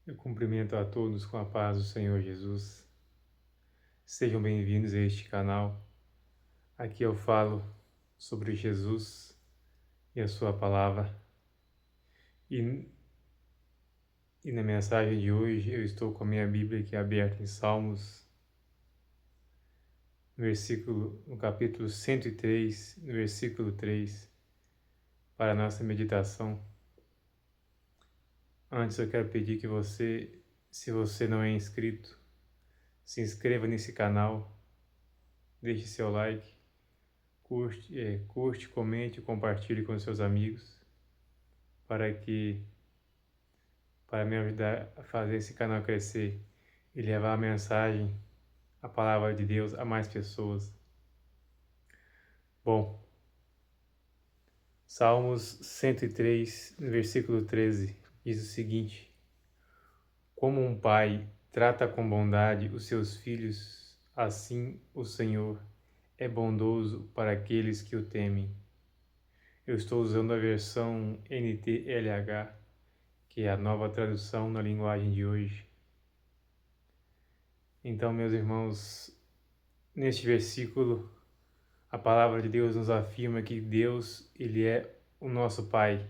Eu cumprimento a todos com a paz do Senhor Jesus. Sejam bem-vindos a este canal. Aqui eu falo sobre Jesus e a sua palavra. E, na mensagem de hoje eu estou com a minha Bíblia aqui aberta em Salmos, no capítulo 103, no versículo 3, para a nossa meditação. Antes eu quero pedir que você, se você não é inscrito, se inscreva nesse canal, deixe seu like, curte, comente e compartilhe com seus amigos para me ajudar a fazer esse canal crescer e levar a mensagem, a palavra de Deus a mais pessoas. Bom, Salmos 103, no versículo 13, diz o seguinte: Como um pai trata com bondade os seus filhos, assim o Senhor é bondoso para aqueles que o temem. Eu estou usando a versão NTLH, que é a nova tradução na linguagem de hoje. Então, meus irmãos, neste versículo, a palavra de Deus nos afirma que Deus, Ele é o nosso Pai.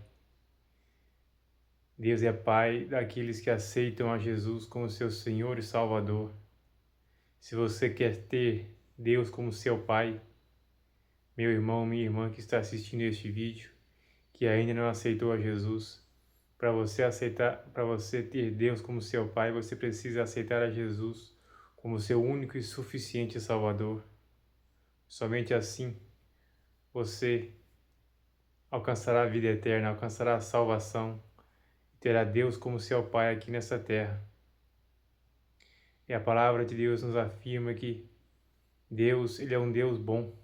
Deus é Pai daqueles que aceitam a Jesus como seu Senhor e Salvador. Se você quer ter Deus como seu Pai, meu irmão, minha irmã que está assistindo este vídeo, que ainda não aceitou a Jesus, para você ter Deus como seu Pai, você precisa aceitar a Jesus como seu único e suficiente Salvador. Somente assim você alcançará a vida eterna, alcançará a salvação e terá Deus como seu Pai aqui nessa terra. E a palavra de Deus nos afirma que Deus, Ele é um Deus bom,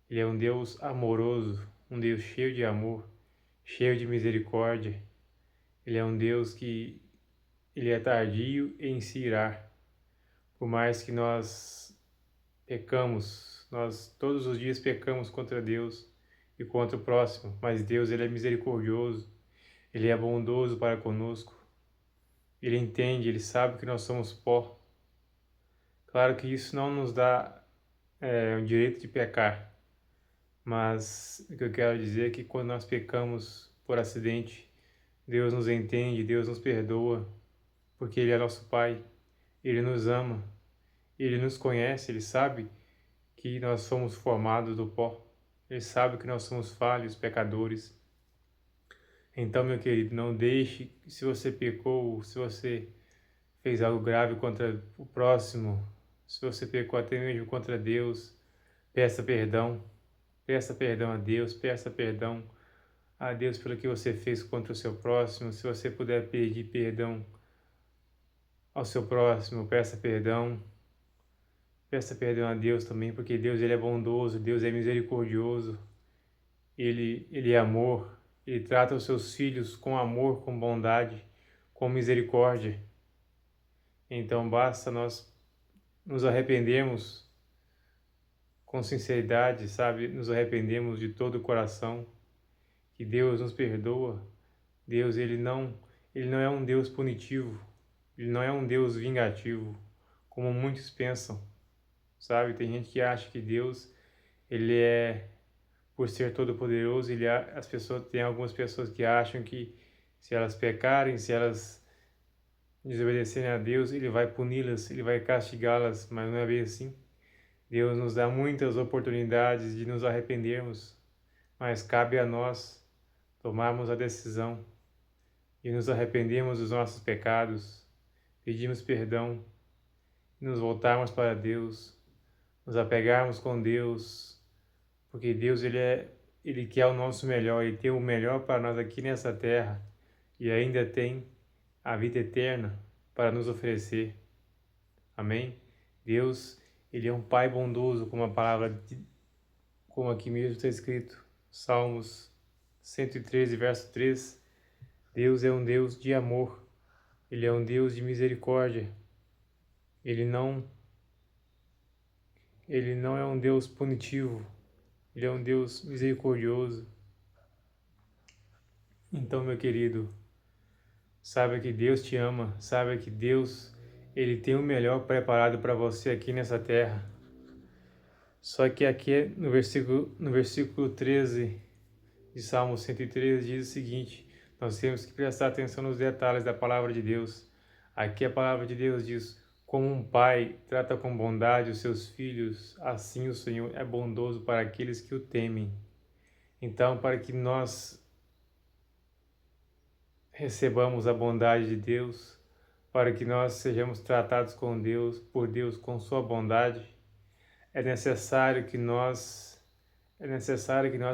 Ele é um Deus amoroso, um Deus cheio de amor, cheio de misericórdia. Ele é um Deus que Ele é tardio em se irar. Por mais que nós pecamos, nós todos os dias pecamos contra Deus e contra o próximo, mas Deus, Ele é misericordioso, Ele é bondoso para conosco, Ele entende, Ele sabe que nós somos pó. Claro que isso não nos dá o direito de pecar, mas o que eu quero dizer é que quando nós pecamos por acidente, Deus nos entende, Deus nos perdoa, porque Ele é nosso Pai, Ele nos ama, Ele nos conhece, Ele sabe que nós somos formados do pó, Ele sabe que nós somos falhos, pecadores. Então, meu querido, não deixe, se você pecou, se você fez algo grave contra o próximo, se você pecou até mesmo contra Deus, peça perdão a Deus, peça perdão a Deus pelo que você fez contra o seu próximo. Se você puder pedir perdão ao seu próximo, peça perdão a Deus também, porque Deus, Ele é bondoso, Deus é misericordioso, Ele é amor, Ele trata os seus filhos com amor, com bondade, com misericórdia. Então basta nós nos arrependermos com sinceridade, sabe? Nos arrependemos de todo o coração, que Deus nos perdoa. Deus, Ele não é um Deus punitivo, Ele não é um Deus vingativo, como muitos pensam, sabe? Tem gente que acha que Deus, Ele é, por ser todo-poderoso, tem algumas pessoas que acham que se elas pecarem, se elas desobedecerem a Deus, Ele vai puni-las, Ele vai castigá-las, mas não é bem assim. Deus nos dá muitas oportunidades de nos arrependermos, mas cabe a nós tomarmos a decisão de nos arrependermos dos nossos pecados, pedirmos perdão, nos voltarmos para Deus, nos apegarmos com Deus, porque Deus, Ele quer o nosso melhor, Ele tem o melhor para nós aqui nessa terra e ainda tem a vida eterna para nos oferecer. Amém? Deus, Ele é um Pai bondoso, como aqui mesmo está escrito, Salmos 113, verso 3. Deus é um Deus de amor, Ele é um Deus de misericórdia, Ele não é um Deus punitivo, Ele é um Deus misericordioso. Então, meu querido, Saiba que Deus te ama, saiba que Deus, Ele tem o melhor preparado para você aqui nessa terra. Só que aqui no versículo 13 de Salmo 113 diz o seguinte: nós temos que prestar atenção nos detalhes da palavra de Deus. Aqui a palavra de Deus diz: como um pai trata com bondade os seus filhos, assim o Senhor é bondoso para aqueles que o temem. Então, para que nós recebamos a bondade de Deus, para que nós sejamos tratados por Deus com sua bondade, é necessário que nós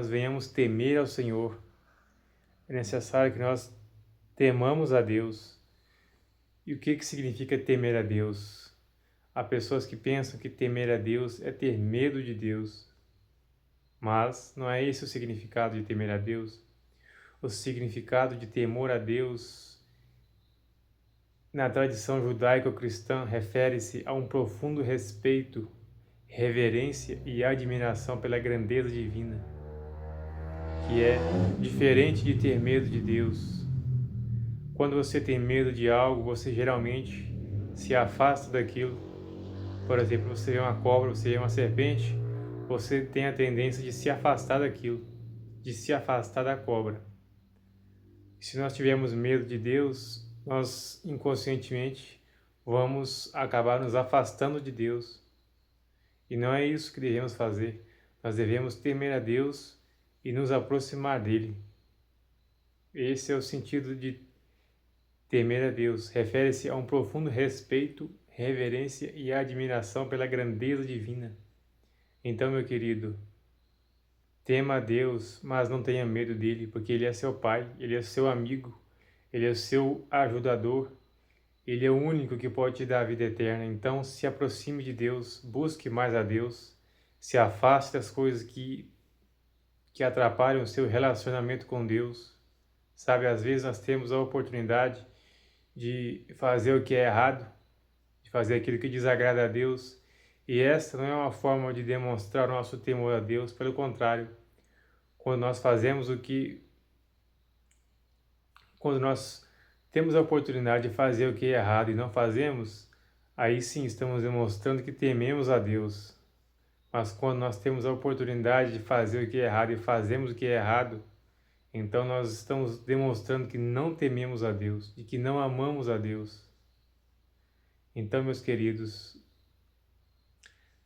venhamos temer ao Senhor. É necessário que nós temamos a Deus. E o que significa temer a Deus? Há pessoas que pensam que temer a Deus é ter medo de Deus. Mas não é esse o significado de temer a Deus. O significado de temor a Deus na tradição judaico-cristã refere-se a um profundo respeito, reverência e admiração pela grandeza divina, que é diferente de ter medo de Deus. Quando você tem medo de algo, você geralmente se afasta daquilo. Por exemplo, você vê uma cobra, você vê uma serpente, você tem a tendência de se afastar daquilo, de se afastar da cobra. Se nós tivermos medo de Deus, nós inconscientemente vamos acabar nos afastando de Deus. E não é isso que devemos fazer. Nós devemos temer a Deus e nos aproximar dele. Esse é o sentido de temer a Deus. Refere-se a um profundo respeito, reverência e admiração pela grandeza divina. Então, meu querido, tema a Deus, mas não tenha medo dele, porque ele é seu pai, ele é seu amigo, ele é seu ajudador, ele é o único que pode te dar a vida eterna. Então, se aproxime de Deus, busque mais a Deus, se afaste das coisas que atrapalham o seu relacionamento com Deus. Sabe, às vezes nós temos a oportunidade de fazer o que é errado, de fazer aquilo que desagrada a Deus, e esta não é uma forma de demonstrar o nosso temor a Deus. Pelo contrário, quando nós temos a oportunidade de fazer o que é errado e não fazemos, aí sim estamos demonstrando que tememos a Deus. Mas quando nós temos a oportunidade de fazer o que é errado e fazemos o que é errado, então nós estamos demonstrando que não tememos a Deus, de que não amamos a Deus. Então, meus queridos,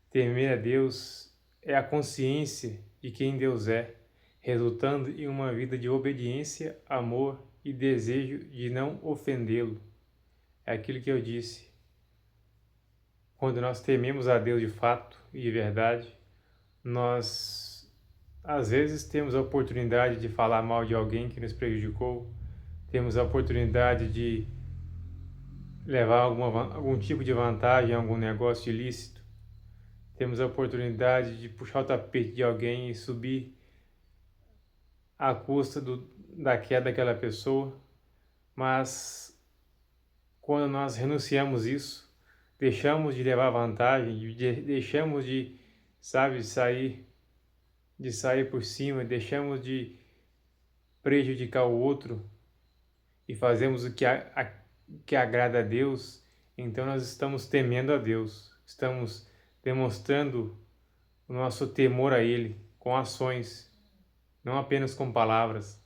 temer a Deus é a consciência de quem Deus é, resultando em uma vida de obediência, amor e desejo de não ofendê-lo. É aquilo que eu disse. Quando nós tememos a Deus de fato e de verdade, nós às vezes temos a oportunidade de falar mal de alguém que nos prejudicou, temos a oportunidade de levar algum tipo de vantagem em algum negócio ilícito, temos a oportunidade de puxar o tapete de alguém e subir à custa da queda daquela pessoa, mas quando nós renunciamos isso, deixamos de levar vantagem, deixamos de, sair por cima, deixamos de prejudicar o outro e fazemos o que agrada a Deus, então nós estamos temendo a Deus, estamos demonstrando o nosso temor a Ele com ações, não apenas com palavras.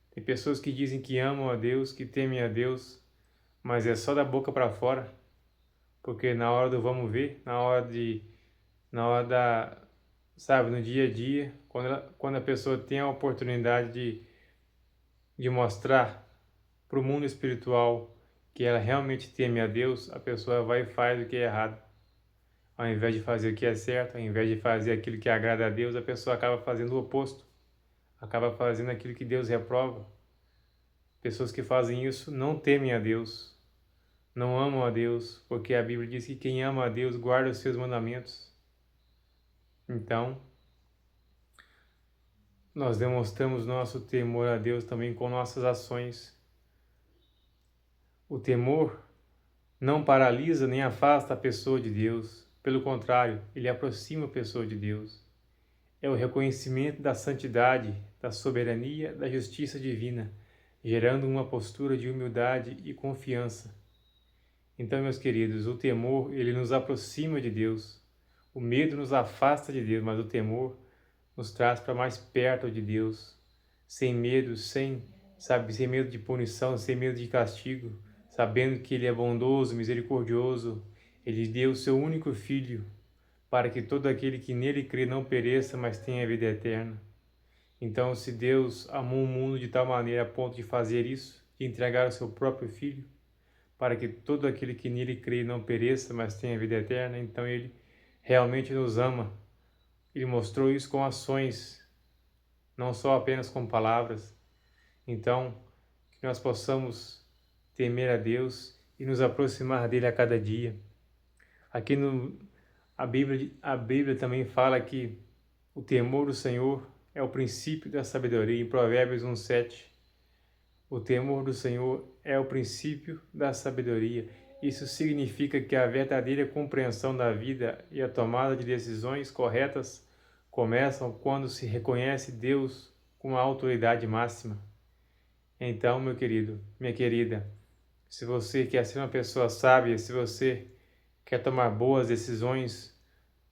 Tem pessoas que dizem que amam a Deus, que temem a Deus, mas é só da boca para fora, porque na hora do vamos ver, no dia a dia, quando a pessoa tem a oportunidade de mostrar para o mundo espiritual que ela realmente teme a Deus, a pessoa vai e faz o que é errado. Ao invés de fazer o que é certo, ao invés de fazer aquilo que agrada a Deus, a pessoa acaba fazendo o oposto, acaba fazendo aquilo que Deus reprova. Pessoas que fazem isso não temem a Deus, não amam a Deus, porque a Bíblia diz que quem ama a Deus guarda os seus mandamentos. Então, nós demonstramos nosso temor a Deus também com nossas ações. O temor não paralisa nem afasta a pessoa de Deus. Pelo contrário, ele aproxima a pessoa de Deus. É o reconhecimento da santidade, da soberania, da justiça divina, gerando uma postura de humildade e confiança. Então, meus queridos, o temor, ele nos aproxima de Deus. O medo nos afasta de Deus, mas o temor nos traz para mais perto de Deus, sem medo, sem medo de punição, sem medo de castigo, sabendo que Ele é bondoso, misericordioso. Ele deu o seu único Filho, para que todo aquele que nele crê não pereça, mas tenha a vida eterna. Então, se Deus amou o mundo de tal maneira a ponto de fazer isso, de entregar o seu próprio Filho, para que todo aquele que nele crê não pereça, mas tenha a vida eterna, então Ele realmente nos ama. Ele mostrou isso com ações, não só apenas com palavras. Então, que nós possamos temer a Deus e nos aproximar dele a cada dia. Aqui a Bíblia também fala que o temor do Senhor é o princípio da sabedoria, em Provérbios 1:7. O temor do Senhor é o princípio da sabedoria. Isso significa que a verdadeira compreensão da vida e a tomada de decisões corretas começam quando se reconhece Deus como a autoridade máxima. Então, meu querido, minha querida, se você quer ser uma pessoa sábia, se você quer tomar boas decisões,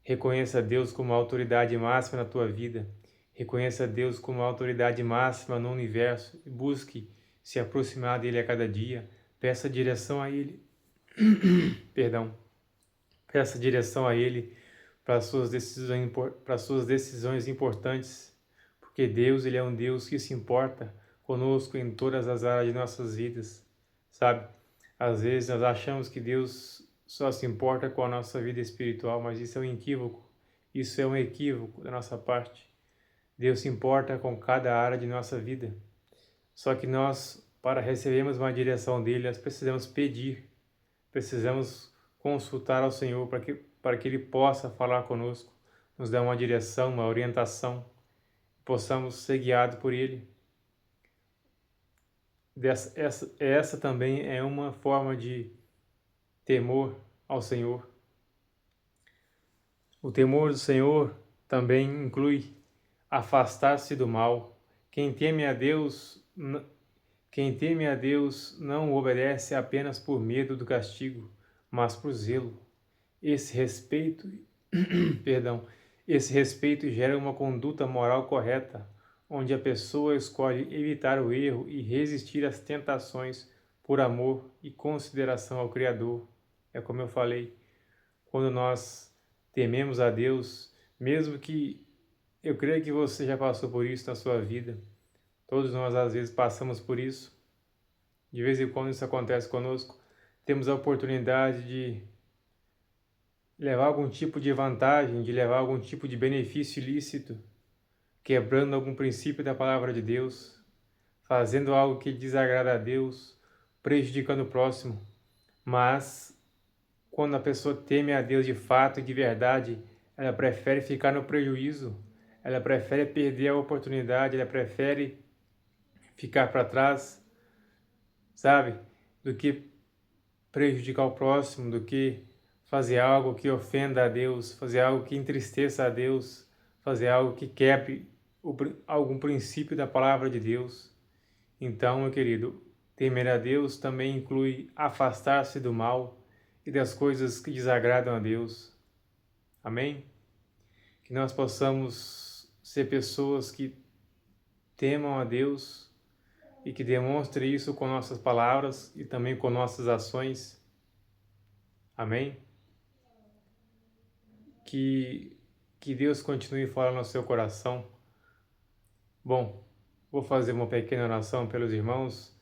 reconheça Deus como a autoridade máxima na tua vida. Reconheça Deus como a autoridade máxima no universo e busque se aproximar dele a cada dia. Peça direção a ele. Perdão. Peça direção a ele para as suas decisões importantes, porque Deus, ele é um Deus que se importa conosco em todas as áreas de nossas vidas, sabe? Às vezes nós achamos que Deus só se importa com a nossa vida espiritual, mas isso é um equívoco. Isso é um equívoco da nossa parte. Deus se importa com cada área de nossa vida. Só que nós, para recebermos uma direção dele, nós precisamos pedir, precisamos consultar ao Senhor para que Ele possa falar conosco, nos dar uma direção, uma orientação, possamos ser guiados por Ele. Essa também é uma forma de temor ao Senhor. O temor do Senhor também inclui afastar-se do mal. Quem teme a Deus não o obedece apenas por medo do castigo, mas por zelo. Esse respeito gera uma conduta moral correta, onde a pessoa escolhe evitar o erro e resistir às tentações por amor e consideração ao Criador. É como eu falei, quando nós tememos a Deus, mesmo que eu creio que você já passou por isso na sua vida, todos nós às vezes passamos por isso, de vez em quando isso acontece conosco, temos a oportunidade de levar algum tipo de vantagem, de levar algum tipo de benefício ilícito, quebrando algum princípio da palavra de Deus, fazendo algo que desagrada a Deus, prejudicando o próximo. Mas, quando a pessoa teme a Deus de fato e de verdade, ela prefere ficar no prejuízo, ela prefere perder a oportunidade, ela prefere ficar para trás, sabe? Do que prejudicar o próximo, do que fazer algo que ofenda a Deus, fazer algo que entristeça a Deus, fazer algo que quebre algum princípio da palavra de Deus. Então, meu querido, temer a Deus também inclui afastar-se do mal e das coisas que desagradam a Deus. Amém? Que nós possamos ser pessoas que temam a Deus e que demonstrem isso com nossas palavras e também com nossas ações. Amém? Que Deus continue falando no seu coração. Bom, vou fazer uma pequena oração pelos irmãos.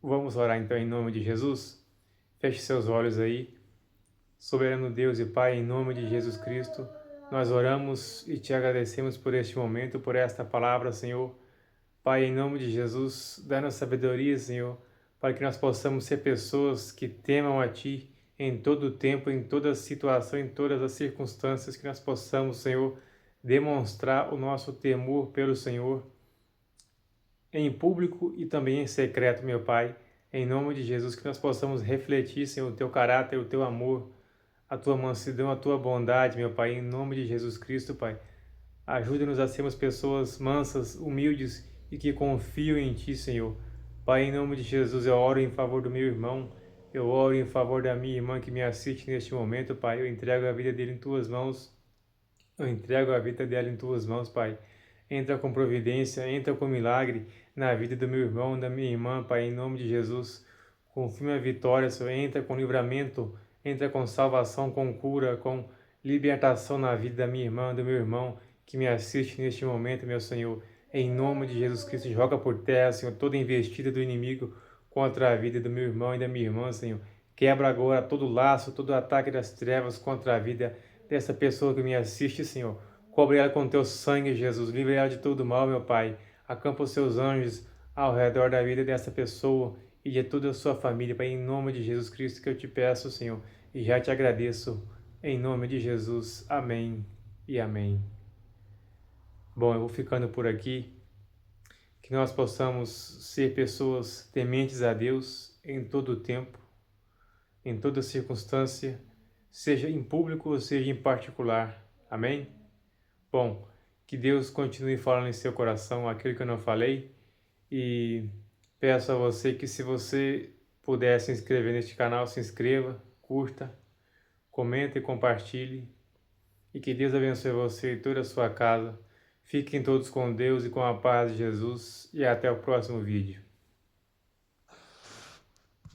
Vamos orar então em nome de Jesus? Feche seus olhos aí. Soberano Deus e Pai, em nome de Jesus Cristo, nós oramos e te agradecemos por este momento, por esta palavra, Senhor. Pai, em nome de Jesus, dá-nos sabedoria, Senhor, para que nós possamos ser pessoas que temam a Ti em todo o tempo, em toda situação, em todas as circunstâncias, que nós possamos, Senhor, demonstrar o nosso temor pelo Senhor, em público e também em secreto, meu Pai, em nome de Jesus, que nós possamos refletir, Senhor, o Teu caráter, o Teu amor, a Tua mansidão, a Tua bondade, meu Pai, em nome de Jesus Cristo, Pai. Ajuda-nos a sermos pessoas mansas, humildes e que confiam em Ti, Senhor. Pai, em nome de Jesus, eu oro em favor do meu irmão, eu oro em favor da minha irmã que me assiste neste momento, Pai. Eu entrego a vida dele em Tuas mãos, eu entrego a vida dela em Tuas mãos, Pai. Entra com providência, entra com milagre na vida do meu irmão, da minha irmã, Pai, em nome de Jesus. Confirma a vitória, Senhor. Entra com livramento, entra com salvação, com cura, com libertação na vida da minha irmã, do meu irmão que me assiste neste momento, meu Senhor. Em nome de Jesus Cristo, joga por terra, Senhor, toda investida do inimigo contra a vida do meu irmão e da minha irmã, Senhor. Quebra agora todo laço, todo ataque das trevas contra a vida dessa pessoa que me assiste, Senhor. Cobre ela com teu sangue, Jesus. Livre ela de todo mal, meu Pai. Acampa os seus anjos ao redor da vida dessa pessoa e de toda a sua família, Pai, em nome de Jesus Cristo que eu te peço, Senhor, e já te agradeço, em nome de Jesus. Amém e amém. Bom, eu vou ficando por aqui, que nós possamos ser pessoas tementes a Deus em todo o tempo, em toda circunstância, seja em público ou seja em particular. Amém? Bom, que Deus continue falando em seu coração aquilo que eu não falei e peço a você que, se você puder se inscrever neste canal, se inscreva, curta, comenta e compartilhe. E que Deus abençoe você e toda a sua casa. Fiquem todos com Deus e com a paz de Jesus e até o próximo vídeo.